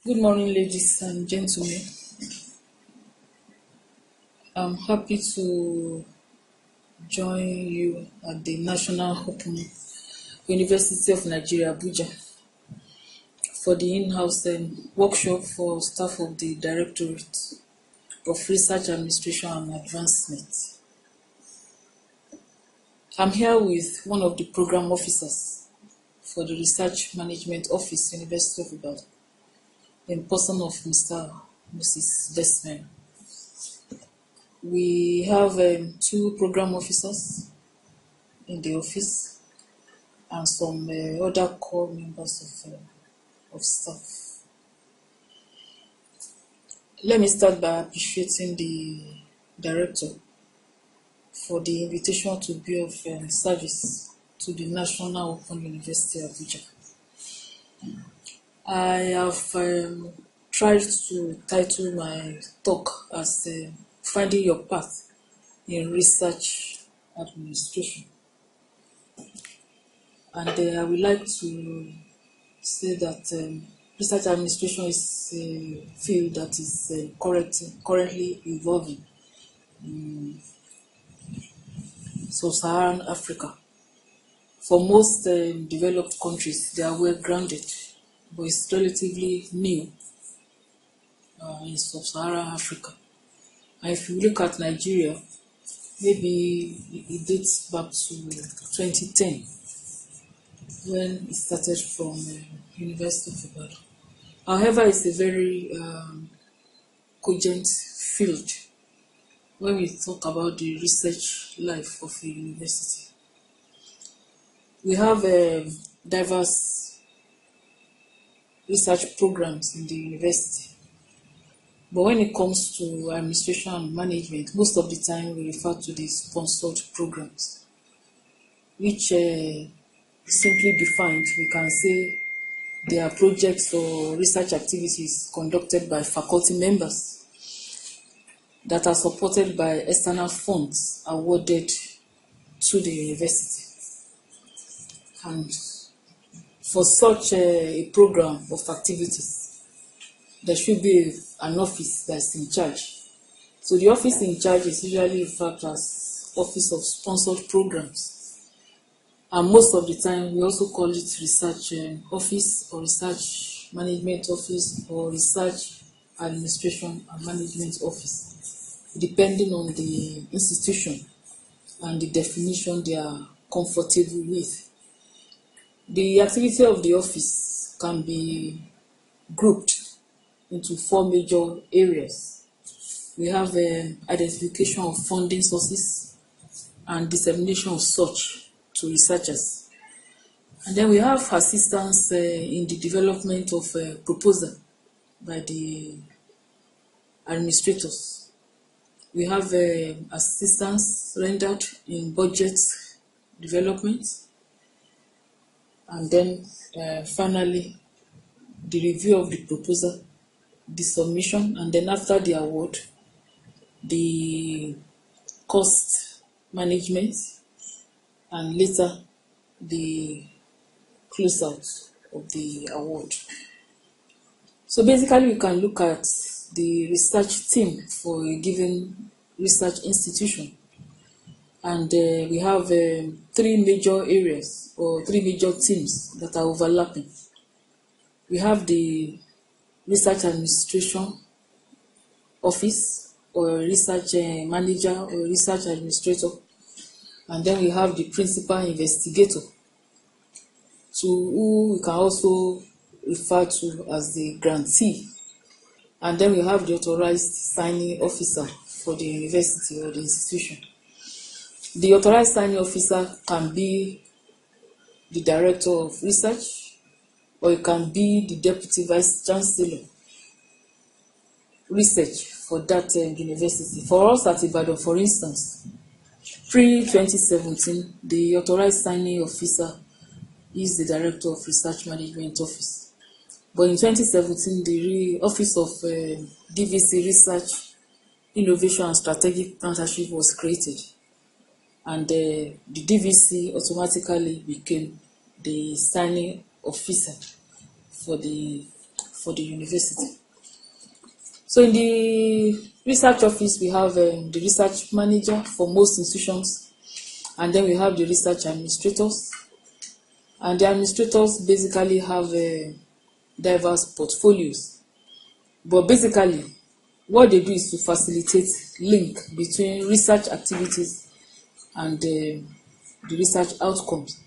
Good morning, ladies and gentlemen. I'm happy to join you at the National Open University of Nigeria, Abuja, for the in-house workshop for staff of the Directorate of Research Administration and Advancement. I'm here with one of the program officers for the Research Management Office, University of Ibadan, in person of Mrs. Desmond. We have two program officers in the office and some other core members of staff. Let me start by appreciating the director for the invitation to be of service to the National Open University of Abuja. I have tried to title my talk as Finding Your Path in Research Administration. And I would like to say that research administration is a field that is currently evolving in sub-Saharan Africa. For most developed countries, they are well grounded, but it's relatively new in sub-Saharan Africa. And if you look at Nigeria, maybe it dates back to 2010 when it started from University of Ibadan. However, it's a very cogent field when we talk about the research life of a university. We have diverse research programs in the university. But when it comes to administration and management, most of the time we refer to the sponsored programs, which simply defined, we can say they are projects or research activities conducted by faculty members that are supported by external funds awarded to the university. And for such a program of activities, there should be an office that's in charge. So the office in charge is usually referred to as Office of Sponsored Programs. And most of the time, we also call it Research Office or Research Management Office or Research Administration and Management Office, depending on the institution and the definition they are comfortable with. The activity of the office can be grouped into four major areas. We have identification of funding sources and dissemination of such to researchers. And then we have assistance in the development of proposal by the administrators. We have assistance rendered in budget development. And then finally, the review of the proposal, the submission, and then after the award, the cost management, and later the closeout of the award. So basically, we can look at the research team for a given research institution, and we have three major areas or three major teams that are overlapping. We have the research administration office or research manager or research administrator, and then we have the principal investigator, to who we can also refer to as the grantee, and then we have the authorized signing officer for the university or the institution. The authorized signing officer can be the director of research, or it can be the deputy vice chancellor research for that university. For us at Ibadan, for instance, pre-2017, the authorized signing officer is the director of research management office. But in 2017, the office of DVC Research, Innovation and Strategic Partnership was created, and the DVC automatically became the signing officer for for the university. So in the research office, we have the research manager for most institutions, and then we have the research administrators. And the administrators basically have diverse portfolios. But basically, what they do is to facilitate link between research activities and the research outcomes.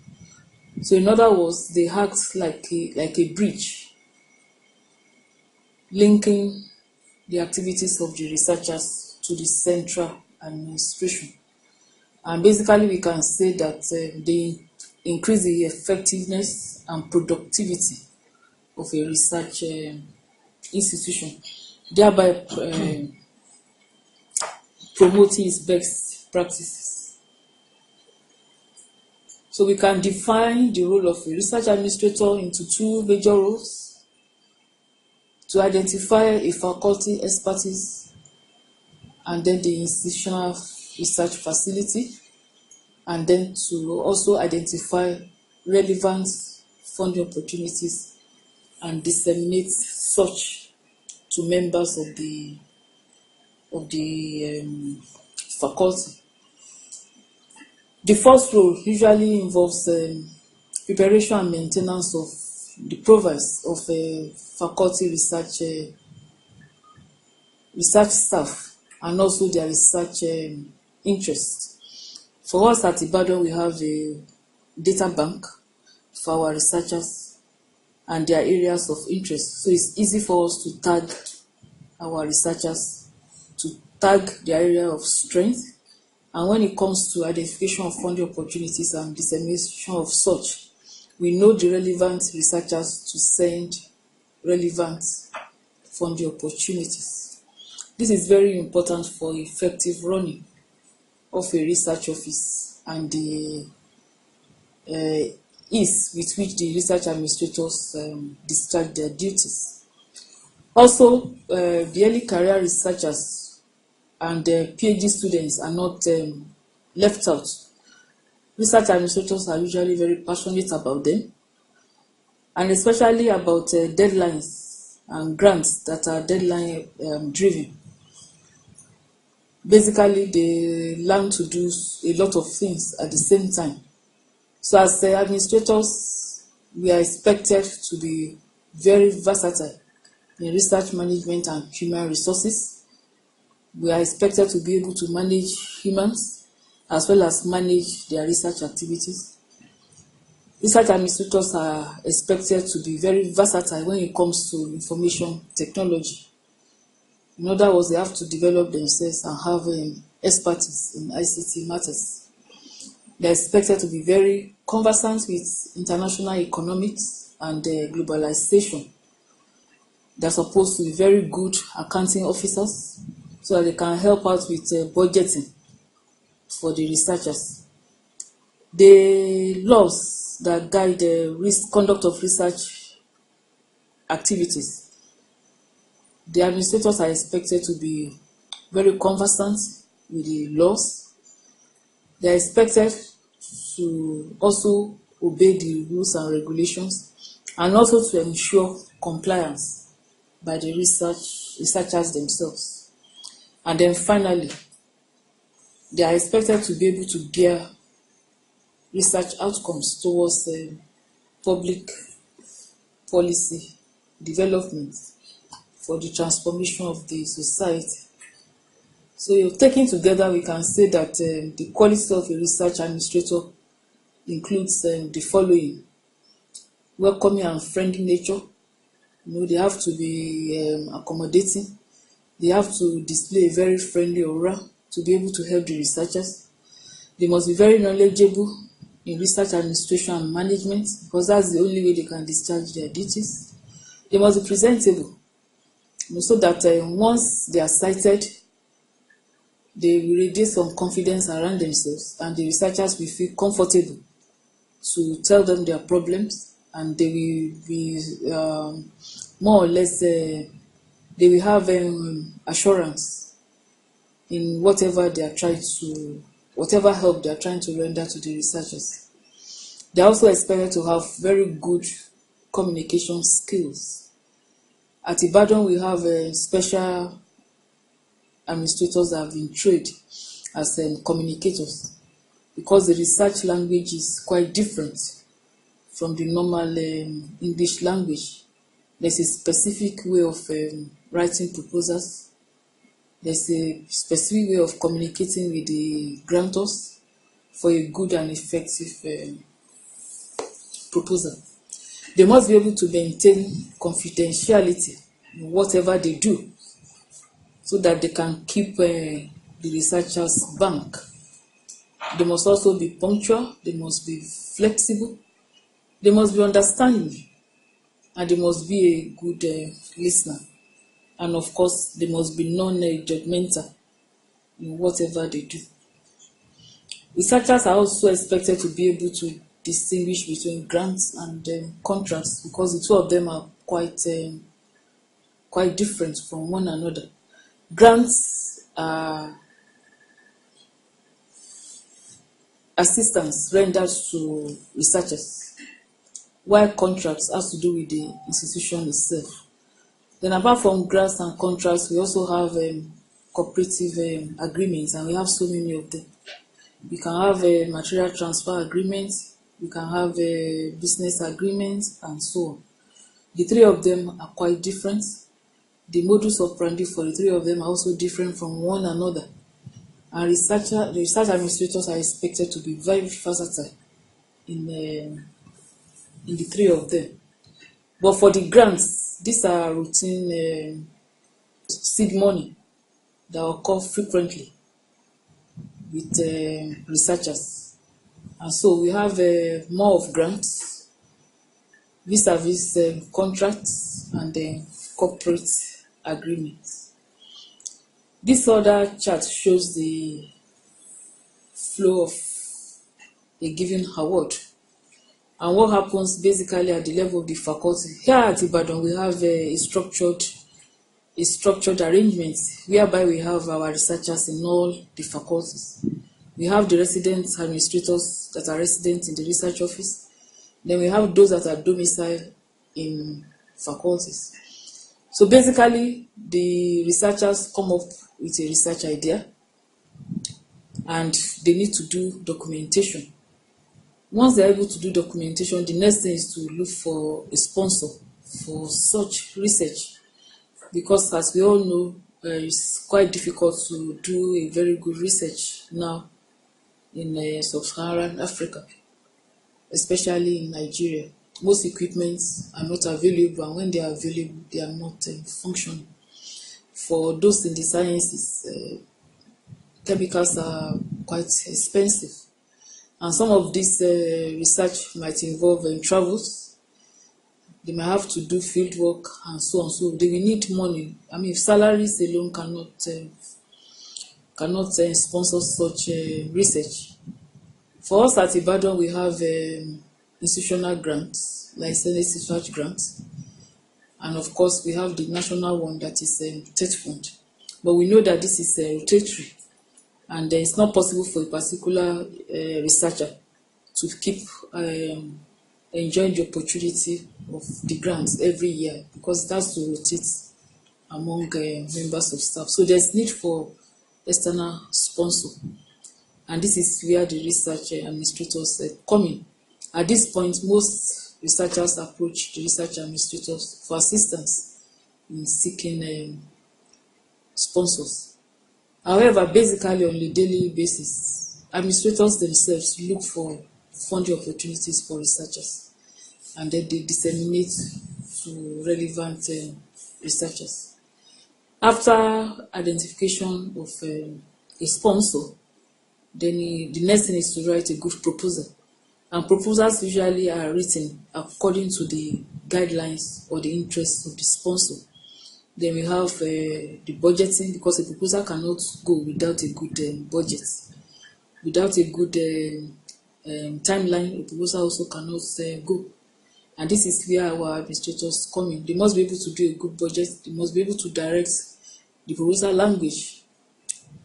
So in other words, they act like a bridge linking the activities of the researchers to the central administration. And basically, we can say that they increase the effectiveness and productivity of a research institution, thereby promoting its best practices. So we can define the role of a research administrator into two major roles: to identify a faculty expertise and then the institutional research facility, and then to also identify relevant funding opportunities and disseminate such to members of the faculty. The first role usually involves preparation and maintenance of the profiles of faculty research staff and also their research interests. For us at Ibadan, we have a data bank for our researchers and their areas of interest. So it's easy for us to tag our researchers, to tag their area of strength. And when it comes to identification of funding opportunities and dissemination of such, we know the relevant researchers to send relevant funding opportunities. This is very important for effective running of a research office and the ease with which the research administrators discharge their duties. Also, the early career researchers and PhD students are not left out. Research administrators are usually very passionate about them, and especially about deadlines and grants that are deadline driven. Basically, they learn to do a lot of things at the same time. So as administrators, we are expected to be very versatile in research management and human resources. We are expected to be able to manage humans as well as manage their research activities. Research administrators are expected to be very versatile when it comes to information technology. In other words, they have to develop themselves and have expertise in ICT matters. They are expected to be very conversant with international economics and globalization. They are supposed to be very good accounting officers so that they can help out with budgeting for the researchers. The laws that guide the conduct of research activities, the administrators are expected to be very conversant with the laws. They are expected to also obey the rules and regulations and also to ensure compliance by the researchers themselves. And then finally, they are expected to be able to gear research outcomes towards public policy development for the transformation of the society. So taken together, we can say that the quality of a research administrator includes the following: welcoming and friendly nature. They have to be accommodating. They have to display a very friendly aura to be able to help the researchers. They must be very knowledgeable in research administration and management, because that's the only way they can discharge their duties. They must be presentable, so that once they are cited, they will radiate some confidence around themselves, and the researchers will feel comfortable to tell them their problems, and they will be more or less, they will have assurance in whatever help they are trying to render to the researchers. They are also expected to have very good communication skills. At Ibadan, we have special administrators that have been trained as communicators, because the research language is quite different from the normal English language. There's a specific way of writing proposals. There's a specific way of communicating with the grantors for a good and effective proposal. They must be able to maintain confidentiality in whatever they do, so that they can keep the researchers bank. They must also be punctual, they must be flexible, they must be understanding, and they must be a good listener. And of course, they must be non-judgmental in whatever they do. Researchers are also expected to be able to distinguish between grants and contracts, because the two of them are quite different from one another. Grants are assistance rendered to researchers, while contracts has to do with the institution itself. Then apart from grants and contracts, we also have cooperative agreements, and we have so many of them. We can have a material transfer agreement, we can have a business agreement, and so on. The three of them are quite different. The modus operandi for the three of them are also different from one another. And the research administrators are expected to be very versatile in the three of them. But for the grants, these are routine seed money that occur frequently with researchers. And so we have more of grants, vis-a-vis contracts, and corporate agreements. This other chart shows the flow of a given award and what happens basically at the level of the faculty. Here at Ibadan, we have a structured arrangement whereby we have our researchers in all the faculties. We have the resident administrators that are resident in the research office. Then we have those that are domiciled in faculties. So basically, the researchers come up with a research idea and they need to do documentation. Once they're able to do documentation, the next thing is to look for a sponsor for such research, because as we all know, it's quite difficult to do a very good research now in sub-Saharan Africa, especially in Nigeria. Most equipments are not available, and when they are available, they are not functioning. For those in the sciences, chemicals are quite expensive, and some of this research might involve travels. They might have to do field work and so on. So they will need money. I mean, salaries alone cannot sponsor such research. For us at Ibadan, we have institutional grants, like Senate research grants, and of course we have the national one that is TET fund. But we know that this is rotatory, and it's not possible for a particular researcher to keep enjoying the opportunity of the grants every year, because it has to rotate among members of staff. So there's need for external sponsor, and this is where the research administrators come in. At this point, most researchers approach the research administrators for assistance in seeking sponsors. However, basically on a daily basis, administrators themselves look for funding opportunities for researchers, and then they disseminate to relevant researchers. After identification of a sponsor, then the next thing is to write a good proposal. And proposals usually are written according to the guidelines or the interests of the sponsor. Then we have the budgeting, because a proposal cannot go without a good budget. Without a good timeline, a proposal also cannot go. And this is where our administrators come in. They must be able to do a good budget. They must be able to direct the proposal language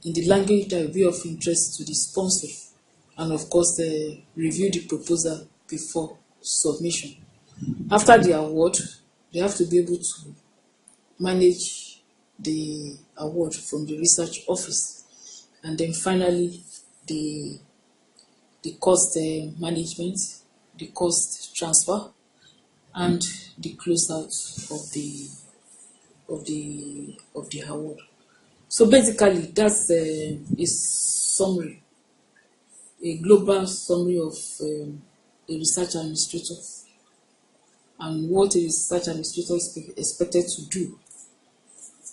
in the language that will be of interest to the sponsor, and of course review the proposal before submission. After the award, they have to be able to manage the award from the research office, and then finally the cost management, the cost transfer, and the closeout of the award. So basically, that's a summary, a global summary of a research administrator and what a research administrator is expected to do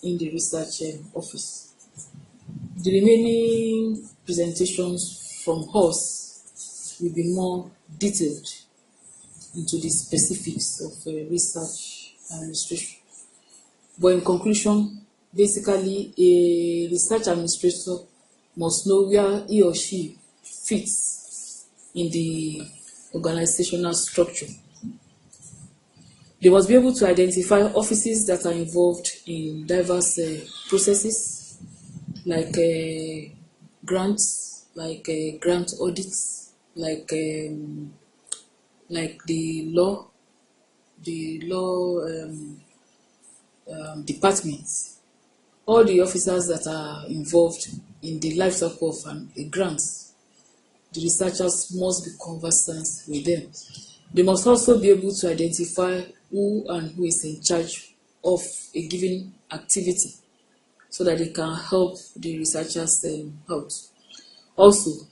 in the research office. The remaining presentations from us will be more detailed into the specifics of research administration. But in conclusion, basically, a research administrator must know where he or she fits in the organizational structure. They must be able to identify offices that are involved in diverse processes, like grants, like grant audits, like the law departments. All the officers that are involved in the life cycle of a grant, the researchers must be conversant with them. They must also be able to identify who is in charge of a given activity so that they can help the researchers out. Also,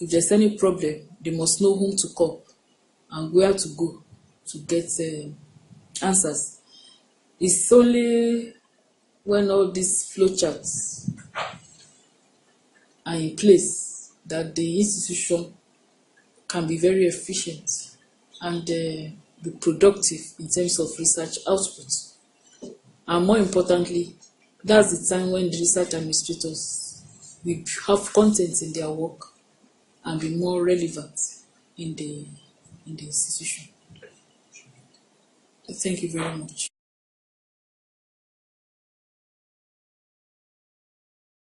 if there's any problem, they must know whom to call and where to go to get answers. It's only when all these flowcharts are in place that the institution can be very efficient and be productive in terms of research output. And more importantly, that's the time when the research administrators will have content in their work and be more relevant in the institution. Thank you very much.